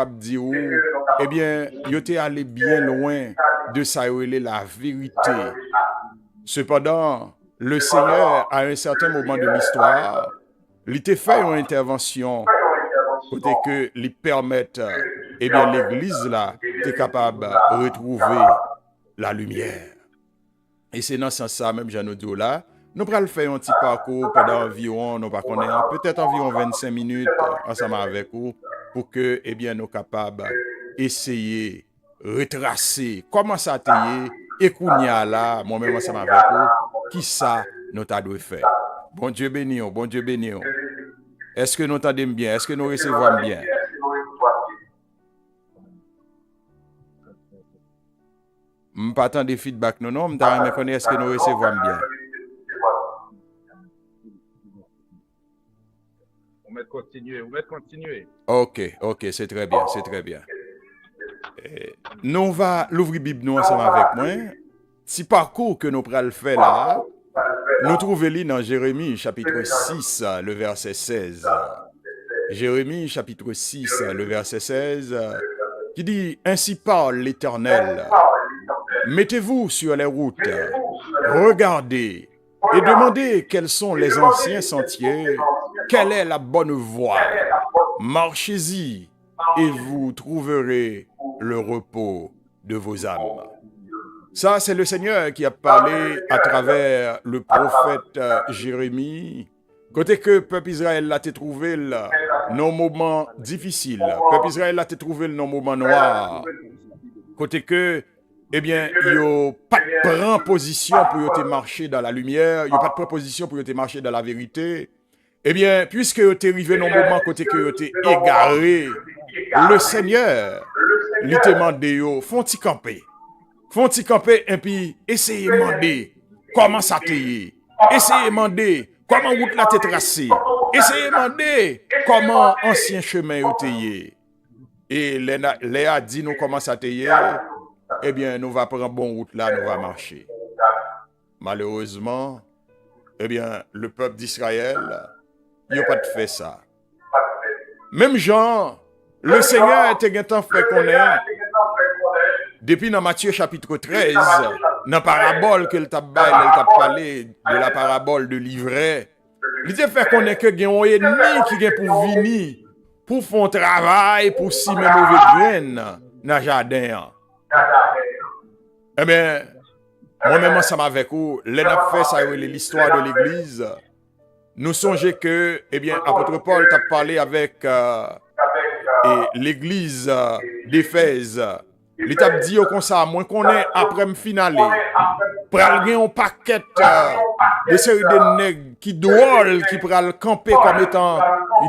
dit ou, eh bien, il était allé bien loin de ça, la vérité. Cependant, le Seigneur, à un certain moment de l'histoire, il t'a fait une intervention côté que lui permettre, eh bien, l'église là, t'es capable de retrouver la lumière. Et c'est dans ce sens même, Jean Audio là, nous allons faire un petit parcours pendant environ, nous pas connaître, peut-être environ 25 minutes ensemble avec vous, pour que, eh bien, nous capables essayer retracer comment ça a été, et qu'on y a là, moi-même ensemble avec vous, qui ça nous a dû faire. Bon Dieu béni, bon Dieu béni. Est-ce que nous entendons bien? Est-ce que nous recevons bien? Je ne pas attendre des feedbacks, non, je me connais, est-ce que nous recevons bien? On va continuer. Ok, c'est très bien, c'est très bien. Nous va l'ouvrir Bible nous ensemble avec moi. Si parcours que nous prenons faire là, nous trouvons dans Jérémie chapitre 6, le verset 16. Jérémie chapitre 6, le verset 16, qui dit « Ainsi parle l'Éternel, mettez-vous sur les routes, regardez et demandez quels sont les anciens sentiers, quelle est la bonne voie. Marchez-y et vous trouverez le repos de vos âmes. » Ça, c'est le Seigneur qui a parlé à travers le prophète Jérémie. Côté que peuple Israël l'a trouvé là, nos moments difficiles. Peuple Israël l'a trouvé dans moment noir. Côté que, eh bien, il n'y a pas de prendre position pour te marcher dans la lumière, il n'y a pas de proposition pour te marcher dans la vérité. Eh bien, puisque tu es arrivé dans un moment côté que tu es égaré, le Seigneur lui te demande, font-ils camper? Font-ils camper et puis essayez de demander comment ça t'est. Essayez de demander comment route la t'est tracée. Essayez de demander comment ancien chemin t'est. Et Léa dit nous comment ça t'est. Eh bien, nous va prendre bonne route là, nous va marcher. Malheureusement, eh bien, le peuple d'Israël, il n'a pas de fait ça. Même Jean, le Seigneur était un fait qu'on est. Depuis dans Matthieu chapitre 13, dans la parabole qu'il t'a parlé de la parabole de l'ivraie, il a fait qu'on est que il y a un ennemi qui vient pour venir, pour faire un travail, pour semer mauvais graines dans le jardin. Eh bien, moi-même ensemble avec vous, l'on fait ça, l'histoire de l'église. Nous songeons que, eh bien, apôtre Paul t'a parlé avec l'église d'Éphèse. L'État dit au ça, moins qu'on est après me finale. Pral gen un paquet de série de nègres qui drôle qui pral camper comme étant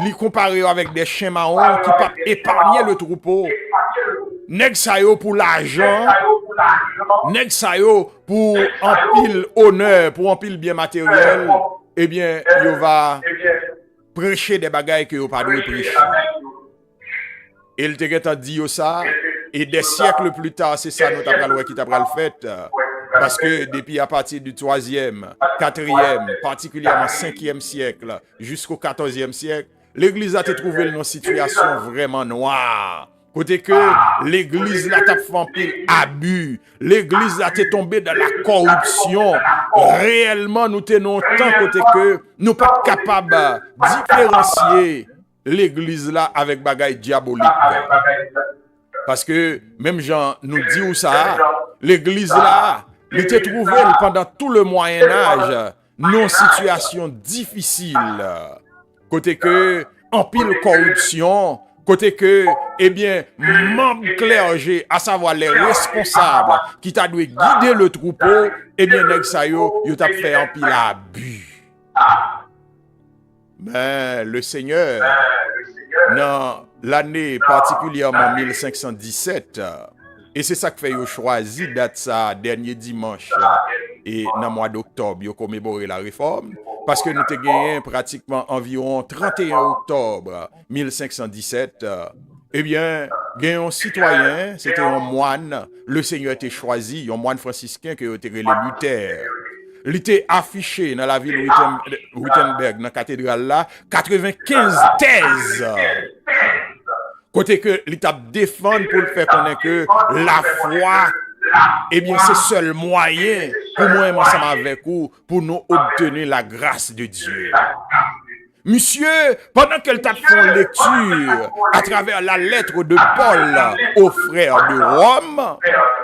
il comparé avec des chiens marrons qui pas épargner le troupeau. Nèg sa yo pour l'argent, nèg sa yo pour un pile honneur, pour un pile bien matériel, eh bien, yo va prêcher des bagailles que yo pas doit prêcher. Il te dit ça. Et des siècles plus tard, c'est ça nous t'apprendrons qui t'apprend le fait. Parce que depuis à partir du 3e, 4e, particulièrement 5e siècle, jusqu'au 14e siècle, l'église a été trouvée dans une situation vraiment noire. Côté que l'église là t'a fait un pile abus, l'église là t'est tombée dans la corruption. Réellement, nous tenons tant côté que nous pas capables de différencier l'église là avec bagaille diabolique. Parce que même Jean nous dit où ça, l'église là, il était trouvé pendant tout le Moyen-Âge dans une situation difficile. Côté que, en pile corruption, côté que, eh bien, membre clergé, à savoir les responsables qui t'a dû guider le troupeau, eh bien, nèg sa yo t'a fait en pile abus. Mais le Seigneur, dans l'année particulièrement 1517, et c'est ça que fait yo choisi date ça dernier dimanche et dans le mois d'octobre yo commémorer la réforme parce que nous te gagné pratiquement environ 31 octobre 1517. Eh bien, gagné un citoyen, c'était un moine, le Seigneur était choisi, un moine franciscain qui était relé Luther. Il était affiché dans la ville de Wittenberg, dans la cathédrale là, 95 thèses Côté que l'étape défendre pour le faire connaître que la foi, eh bien, c'est seul moyen pour moi ensemble avec vous pour nous obtenir la grâce de Dieu. Monsieur, pendant qu'elle t'a fait lecture à travers la lettre de Paul aux frères de Rome,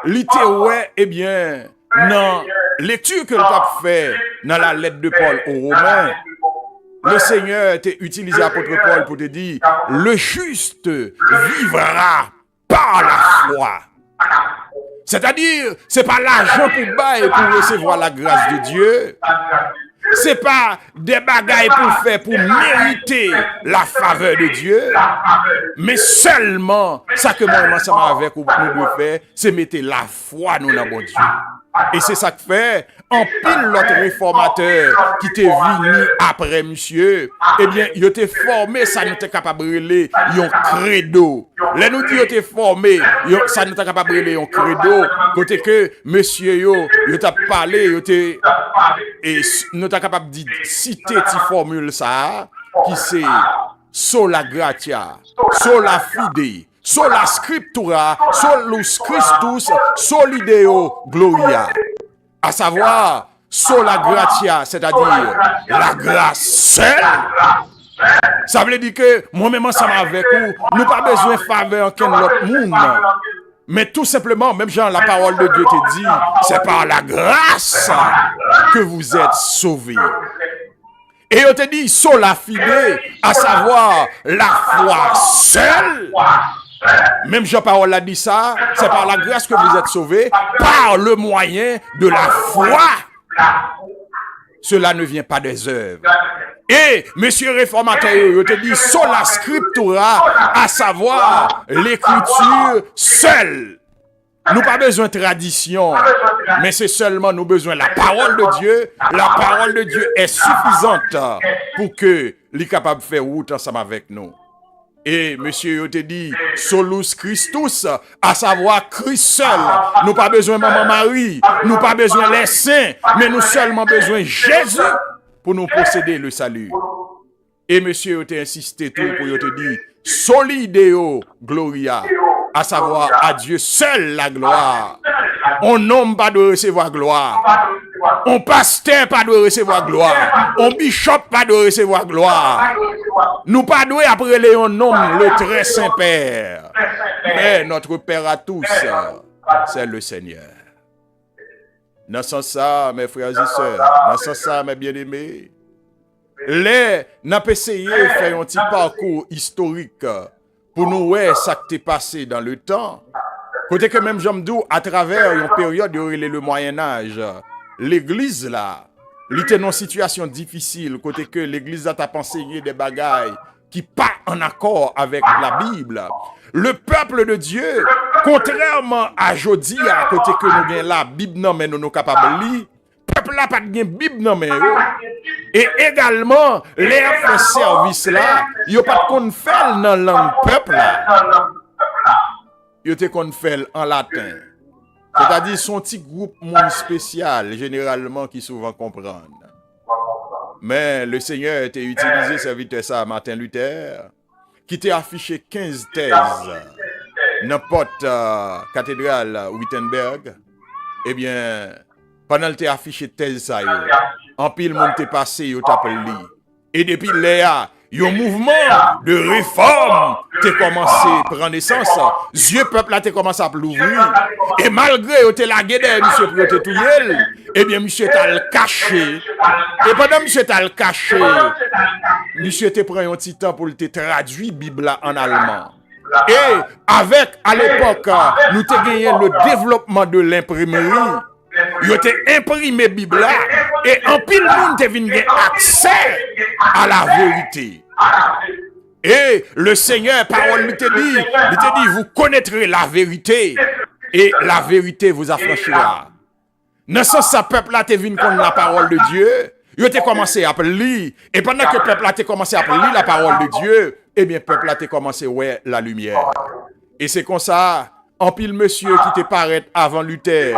littéralement, eh bien, dans lecture qu'elle t'a fait dans la lettre de Paul aux Romains, le Seigneur t'a utilisé l'apôtre Paul pour te dire, le juste vivra par la foi. C'est-à-dire, c'est pas l'argent pour bailler pour recevoir la grâce de Dieu. C'est pas des bagailles pour faire, pour mériter la faveur de Dieu. Mais seulement, ça que moi, ensemble avec vous, nous devons faire, c'est mettre la foi nous dans bon Dieu. Et c'est ça que fait, en pile l'autre réformateur qui t'est venu après, monsieur, eh bien, il était formé, ça nous était capable de brûler, un credo. Là, nous dit, il était formé, ça nous était capable de brûler, un credo. Côté que, monsieur, il t'a parlé, et nous t'es capable de citer cette formule, ça, qui c'est sola gratia, sola fide, sola scriptura, solus Christus, solideo gloria. À savoir, sola gratia, c'est-à-dire la grâce seule. Ça veut dire que moi-même ensemble avec vous, nous pas besoin de faveur qu'un autre monde. Mais tout simplement, même genre la parole de Dieu te dit, c'est par la grâce que vous êtes sauvés. Et on te dit, sola fide, à savoir la foi seule. Même Jean-Paul a dit ça, c'est par la grâce que vous êtes sauvés, par le moyen de la foi. Cela ne vient pas des œuvres. Et, monsieur réformateur, je te dis, sola scriptura, à savoir l'écriture seule. Nous pas besoin de tradition, mais c'est seulement nous besoin de la parole de Dieu. La parole de Dieu est suffisante pour que l'est capable de faire route ensemble avec nous. Et monsieur, je te dis, solus Christus, à savoir Christ seul. Nous pas besoin de Maman Marie, nous pas besoin les saints, mais nous seulement besoin de Jésus pour nous posséder le salut. Et monsieur, je t'ai insisté tout pour te dire, solideo gloria, à savoir à Dieu seul la gloire. On n'homme pas de recevoir gloire. On pasteur pas de recevoir gloire. On bishop pas de recevoir gloire. Nous pas doués après les nom le très Saint-Père. Mais notre Père à tous, c'est le Seigneur. Dans ce sens, mes frères et sœurs, dans ce sens, mes bien-aimés, n'a pas essayé de faire un petit parcours historique pour nous voir ça qui t'est passé dans le temps. Côté que même Jamdou, à travers une période de le Moyen-Âge, l'église là, il était dans une situation difficile, côté que l'église a enseigné des bagailles qui pas en accord avec la Bible. Le peuple de Dieu, contrairement à Jodi, à côté que nous avons la Bible, non, mais nous sommes capables de lire, le peuple là pas de Bible, non, mais et également, les fait service là, il n'y a pas de qu'on fait dans la langue peuple là. Il y a qu'on fait en latin. C'est-à-dire son petit groupe monde spécial, généralement, qui souvent comprennent. Mais le Seigneur a utilisé serviteur ça Martin Luther, qui t'a affiché 15 thèses dans n'importe cathédrale Wittenberg. Eh bien, pendant qu'il t'a affiché thèse ça, en pile monde t'est passé, il t'a appelé. Et depuis là, un mouvement de réforme t'a commencé à prendre naissance. Dieu peuple là t'a commencé à l'ouvrir. Et malgré que t'es la guerre, monsieur pour te touyer, eh bien monsieur t'a le caché. Et pendant monsieur t'a le caché, monsieur t'a pris un petit temps pour te traduire Bible en allemand. Et avec à l'époque, nous t'ai gagné le développement de l'imprimerie. Il a imprimé Bible là, et en pile monde te venu accès à la vérité. Et le Seigneur, parole lui te dit, vous connaîtrez la vérité, et la vérité vous affranchira. Dans ce sens, ce peuple là te venu connaître la parole de Dieu, il a commencé à lire, et pendant que le peuple là te commencé à lire la parole de Dieu, eh bien, le peuple là te commencé à voir la lumière. Et c'est comme ça. En pile monsieur qui te paraît avant Luther,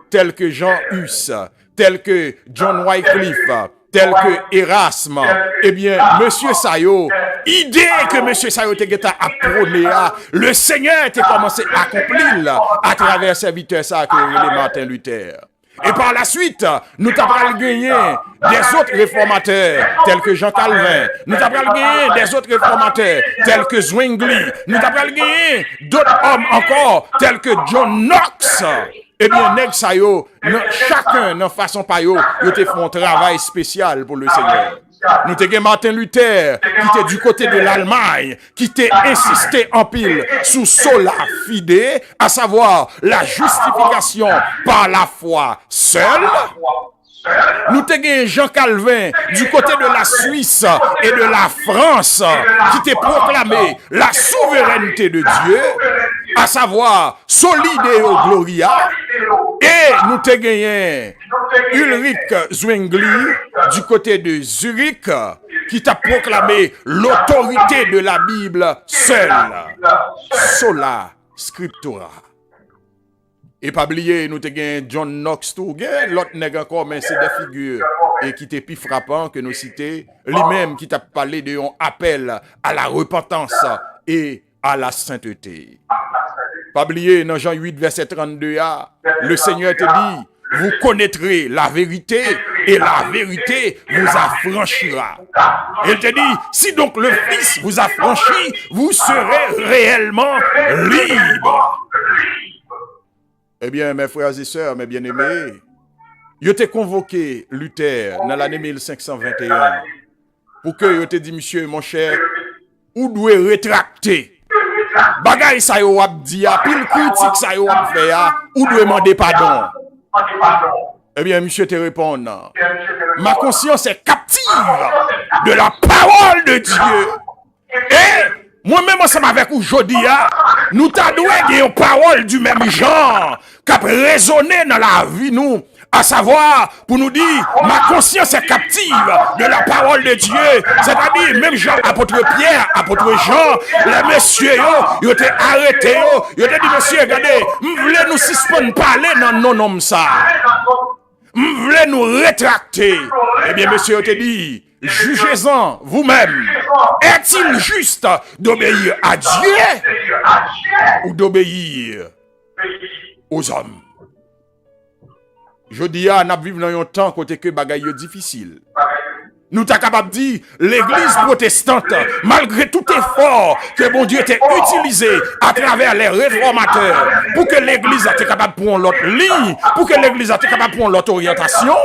tel que Jean Hus, tel que John Wycliffe, tel que Erasme, eh bien, monsieur Sayo, idée que monsieur Sayote Geta a prôné, le Seigneur était commencé à accomplir à travers serviteur ça que les Martin Luther. Et par la suite, nous t'avons gagné des autres réformateurs, tels que Jean Calvin. Nous t'avons gagné des autres réformateurs, tels que Zwingli. Nous t'avons gagné d'autres hommes encore, tels que John Knox. Eh bien, nèg sa yo, chacun dans façon pa yo te font un travail spécial pour le Seigneur. Nous t'avons Martin Luther, qui était du côté de l'Allemagne, qui t'a insisté en pile sous sola fide, à savoir la justification par la foi seule. Nous t'avons Jean Calvin du côté de la Suisse et de la France, qui t'a proclamé la souveraineté de Dieu, à savoir Solideo Gloria. Et nous t'avons gagné Ulrich Zwingli du côté de Zurich, qui t'a proclamé l'autorité de la Bible seule, sola scriptura. Et pas oublier, nous t'avons John Knox tout, l'autre nèg encore, mais c'est des figures et qui t'est plus frappant que nous citer, lui-même qui t'a parlé de un appel à la repentance et à la sainteté. Pas oublier, dans Jean 8, verset 32, le Seigneur te dit, vous connaîtrez la vérité et la vérité vous affranchira. Il te dit, si donc le Fils vous affranchit, vous serez réellement libre. Eh bien, mes frères et sœurs, mes bien-aimés, je t'ai convoqué Luther dans l'année 1521 pour que je te dit, monsieur, mon cher, ou doit rétracter. Bagay sa yo ap di a, pile critique sa yo ap fait a, ou doit demander pardon. Eh bien, monsieur te répond, ma conscience est captive de la parole de Dieu. Et moi-même, ensemble avec aujourd'hui, nous t'adouons une parole du même genre qui a résonné dans la vie, nous. À savoir, pour nous dire, ma conscience est captive de la parole de Dieu. C'est-à-dire, même Jean, apôtre Pierre, apôtre Jean, les messieurs, ils ont été arrêtés, ils ont dit, monsieur, regardez, vous voulez nous suspendre parler dans nos noms ça. Vous voulez nous rétracter. Eh bien, monsieur, ils ont dit, jugez-en vous-même. Est-il juste d'obéir à Dieu ou d'obéir aux hommes? Je dis à nous vivons dans un temps côté que bagaille difficile. Nous sommes capables de dire l'église protestante, malgré tout effort que bon Dieu était utilisé à travers les réformateurs pour que l'église soit capable de prendre l'autre ligne, pour que l'église soit capable de prendre l'autre orientation.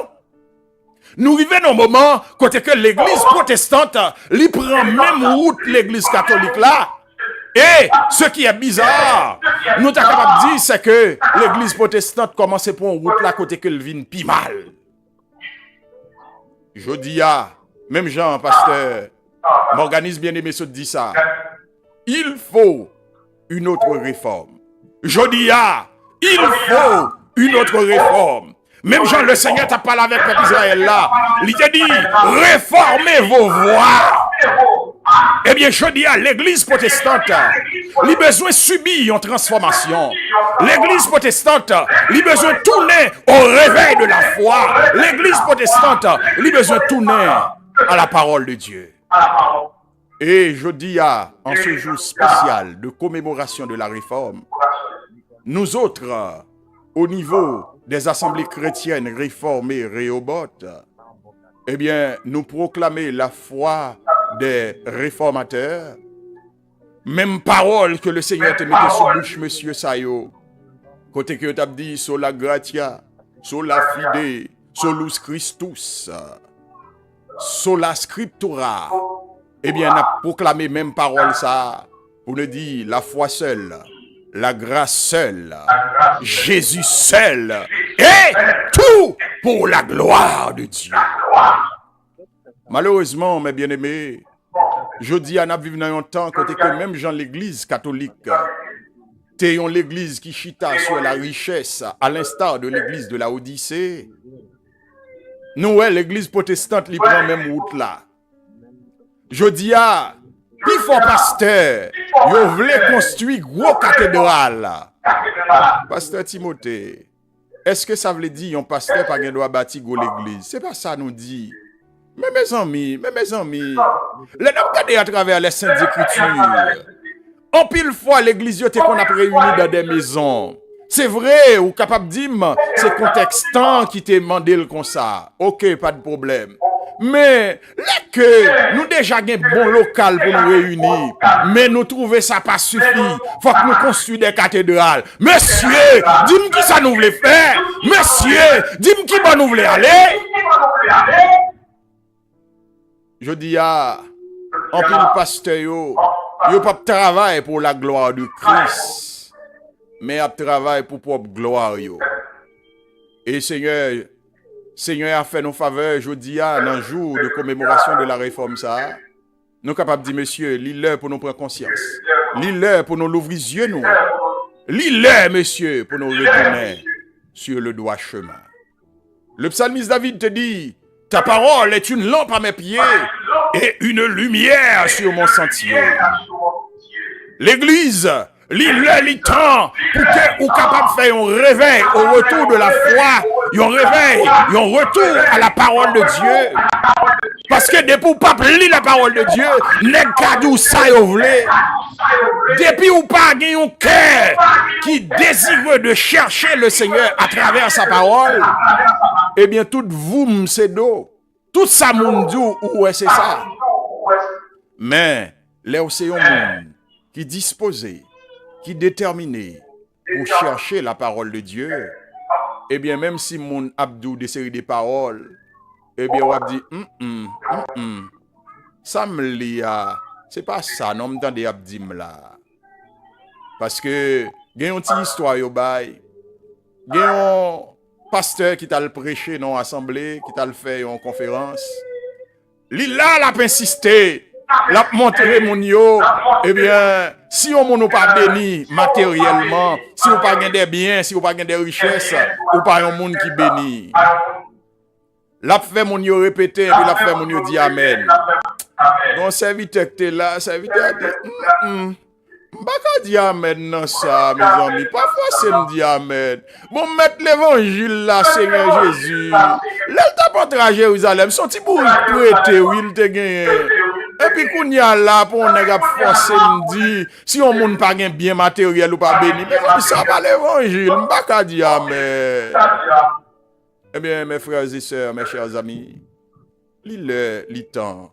Nous vivons dans un moment côté que l'église protestante lui prend même route l'église catholique là. Et ce qui est bizarre, nous sommes capables de dire, c'est que l'église protestante commence pour une route là côté que le vin pi mal. Je dis à, même Jean, pasteur, m'organise bien aimé se dit ça. Il faut une autre réforme. Je dis à, il faut une autre réforme. Même Jean, le Seigneur t'a parlé avec le peuple Israël là. Il t'a dit, réformez vos voies. Eh bien, je dis à l'église protestante, il a besoin de subir une transformation. L'église protestante, il a besoin de tourner au réveil de la foi. L'église protestante, il a besoin de tourner à la parole de Dieu. Et je dis à, en ce jour spécial de commémoration de la réforme, nous autres, au niveau des assemblées chrétiennes réformées Rehoboth, eh bien, nous proclamer la foi des réformateurs, même parole que le Seigneur te mettait sur bouche, monsieur Sayo, côté que tu as dit, sola gratia, sola fide, solus Christus, sola scriptura, eh bien, on a proclamé même parole ça, pour nous dire la foi seule, la grâce seule, Jésus seul, et tout pour la gloire de Dieu. Malheureusement, mes bien-aimés, je dis à nous vivre dans un temps côté que même Jean l'église catholique, t'ayons l'église qui chita sur la richesse, à l'instar de l'église de la Odyssée. Nous, l'église protestante, lui prend même route là. Je dis à, il faut pasteur, vous voulez construire gros cathédrale. Pasteur Timothée, est-ce que ça veut dire un pasteur pas doit bâtir l'église? C'est pas ça nous dit. Mais mes amis, les dames regardez à travers les saintes écritures. En pile fois, l'église yote qu'on a réuni dans des maisons. C'est vrai, ou capable de dire, c'est contextant qui te mandé comme ça. Ok, pas de problème. Mais, là que nous déjà un bon local pour nous réunir, mais nous trouver ça pas suffit. Faut que nous construisons des cathédrales. Monsieur, dis-moi qui ça nous voulait faire. Monsieur, dis-moi qui va nous voulait aller. Je dis en pile pasteur yo pas travail pour la gloire de Christ, mais a travail pour propre gloire yo. Et Seigneur a fait nos faveurs, je dis dans le jour de commémoration de la réforme ça. Nous capables de dire monsieur, lis-le pour nous prendre conscience. Lis-le pour nous l'ouvrir les yeux nous. Lis-le monsieur pour nous retourner sur le droit chemin. Le psalmiste David te dit, ta parole est une lampe à mes pieds et une lumière sur mon sentier. L'église, lit temps pour que vous capable de faire un réveil au retour de la foi, un réveil, un retour à la parole de Dieu. Parce que depuis vous pas lire la parole de Dieu, n'est qu'à ça vous voulez. Depuis vous pas gagné un cœur qui désire de chercher le Seigneur à travers sa parole, eh bien tout vous c'est d'eau. Tout ça moun dit ouais c'est ça. Mais les océans moun qui disposé, qui déterminé pour chercher la parole de Dieu, eh bien même si mon abdou des séries de paroles, eh bien on dit ça me lia, c'est pas ça non m'tendez abdim là. Parce que gen yon ti histoire yo bay, gen yon pasteur qui t'a le prêché dans l'assemblée, qui t'a le fait en conférence. Li là l'a insisté, l'a montré mon yo, eh bien, si on nous pas béni matériellement, si on pas gain des biens, si on pas gain des richesses, ou pas un monde qui béni. L'a fait mon yo répéter, puis l'a fait mon yo dit amen. Bon serviteur qui là, serviteur dit Baka di amen nan ça, mes amis. Parfois, c'est me dit amen. Bon, mettre l'évangile là, Seigneur Jésus. L'elle t'apporte à Jérusalem. Son petit bout prêté, oui, il te gagne. Et puis, qu'on y a là, pour on a forcé me dit, si on moun pas gagne bien matériel ou pas béni, mais ça va l'évangile. Baka di amen. Eh bien, mes frères et sœurs, mes chers amis, lis temps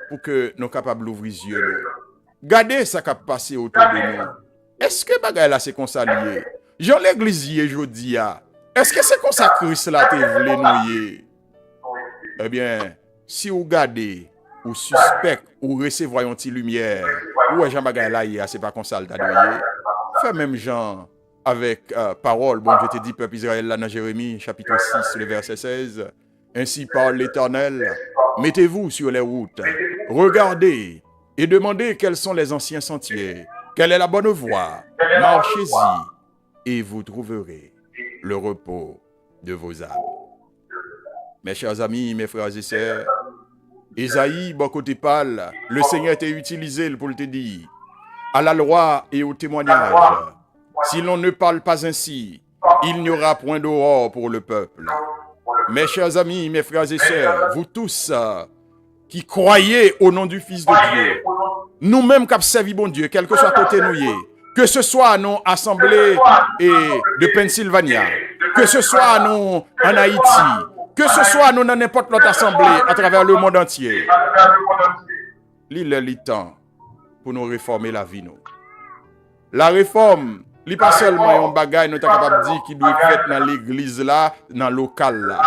pour que nous capables d'ouvrir les yeux. Gardez ça qui a passé autour de nous. Est-ce que bagay là c'est comme ça lié? Jean l'église jodi a. Est-ce que c'est comme ça Christ là te voulait nouer? Eh bien, si vous gardez ou suspect ou recevoir une petite lumière, ou Jean bagay là c'est pas comme ça le nouer. Fait même Jean avec parole, bon je te dis peuple Israël là dans Jérémie chapitre 6 le verset 16. Ainsi parle l'Éternel, mettez-vous sur les routes, regardez et demandez quels sont les anciens sentiers, quelle est la bonne voie, marchez-y et vous trouverez le repos de vos âmes. Mes chers amis, mes frères et sœurs, Ésaïe, bon côté parle, le Seigneur t'a utilisé pour te dire, à la loi et au témoignage, si l'on ne parle pas ainsi, il n'y aura point d'aurore pour le peuple. Mes chers amis, mes frères et sœurs, vous tous qui croyez au nom du Fils de Dieu, nous-mêmes qui servi bon Dieu, quel que soit côté nous, que ce soit à nos assemblées de Pennsylvania, que ce soit à nous en Haïti, que ce soit à nous dans n'importe l'autre assemblée à travers le monde entier, il est le temps pour nous réformer la vie. Nous. La réforme, ce n'est pas seulement un bagage nous sommes capables de dire qui doit être fait dans l'église là, dans le local là.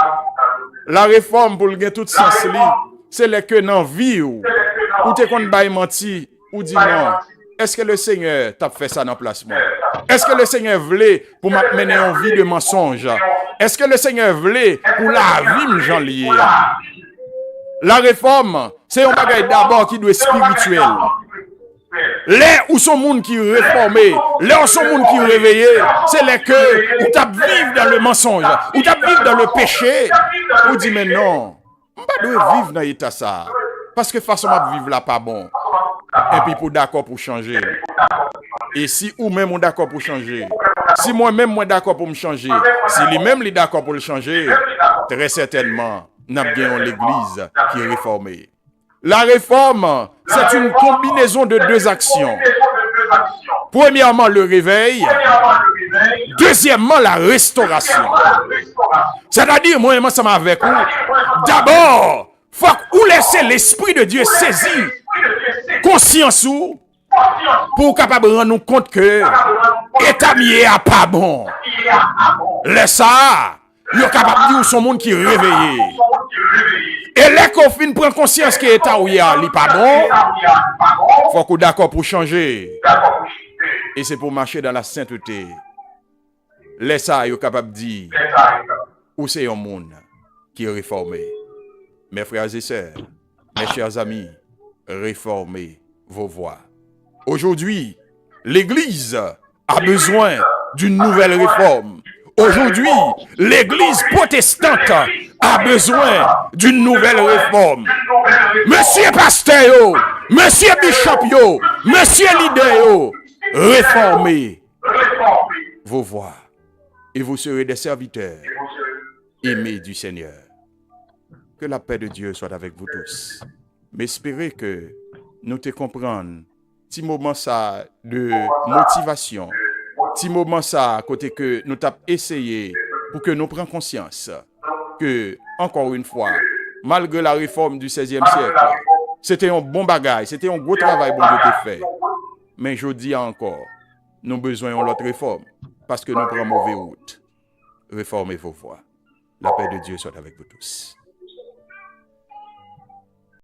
La réforme pour le gain tout sens c'est le que dans vie ou te kon bay menti ou dit non. Est-ce que le Seigneur t'a fait ça dans placement? Est-ce que le Seigneur voulait pour m'amener en vie de mensonge? Est-ce que le Seigneur voulait pour la vie j'en lié? La réforme, c'est un bagage d'abord qui doit être spirituel. Les ou son monde qui réformé, les ou son monde qui réveillé, c'est les que ou t'as vivre dans le mensonge, ou t'as vivre dans le péché, ou dit mais non. On pas doit vivre dans l'état ça. Parce que façon de vivre là pas bon. Et puis pour d'accord pour changer. Et si ou même on d'accord pour changer. Si moi-même moi d'accord pour me changer. Si lui-même est d'accord pour le changer. Très certainement, nous avons l'Église qui est réformée. La réforme, c'est une combinaison de deux actions. Premièrement, le réveil. Deuxièmement, la restauration. C'est-à-dire, moi, ensemble avec vous, d'abord, faut que vous laissez l'Esprit de Dieu saisir conscience ou pour capable rendre nous compte que état mieux a pas bon. Laisse ça, vous êtes capable de dire son monde qui est réveillé. Et les confines prennent conscience que l'état où il n'est pas bon, faut qu'on soit d'accord pour changer. Et c'est pour marcher dans la sainteté. Laisse ça, vous êtes capable de dire où c'est un monde qui est réformé. Mes frères et sœurs, mes chers amis, réformez vos voies. Aujourd'hui, l'Église a besoin d'une nouvelle réforme. Aujourd'hui, l'Église protestante a besoin d'une nouvelle réforme. Monsieur pasteur, monsieur bishop, monsieur leader, réformez vos voies et vous serez des serviteurs aimés du Seigneur. Que la paix de Dieu soit avec vous tous. Mais espérez que nous te comprenions. Petit moment ça de motivation. Petit moment ça côté que nous t'avons essayé pour que nous prenions conscience que, encore une fois, malgré la réforme du XVIe siècle, c'était un bon bagage, c'était un gros travail bon Dieu t'a fait. Mais je dis encore, nous avons besoin de l'autre réforme parce que nous prenons mauvaise route. Réformez vos voies. La paix de Dieu soit avec vous tous.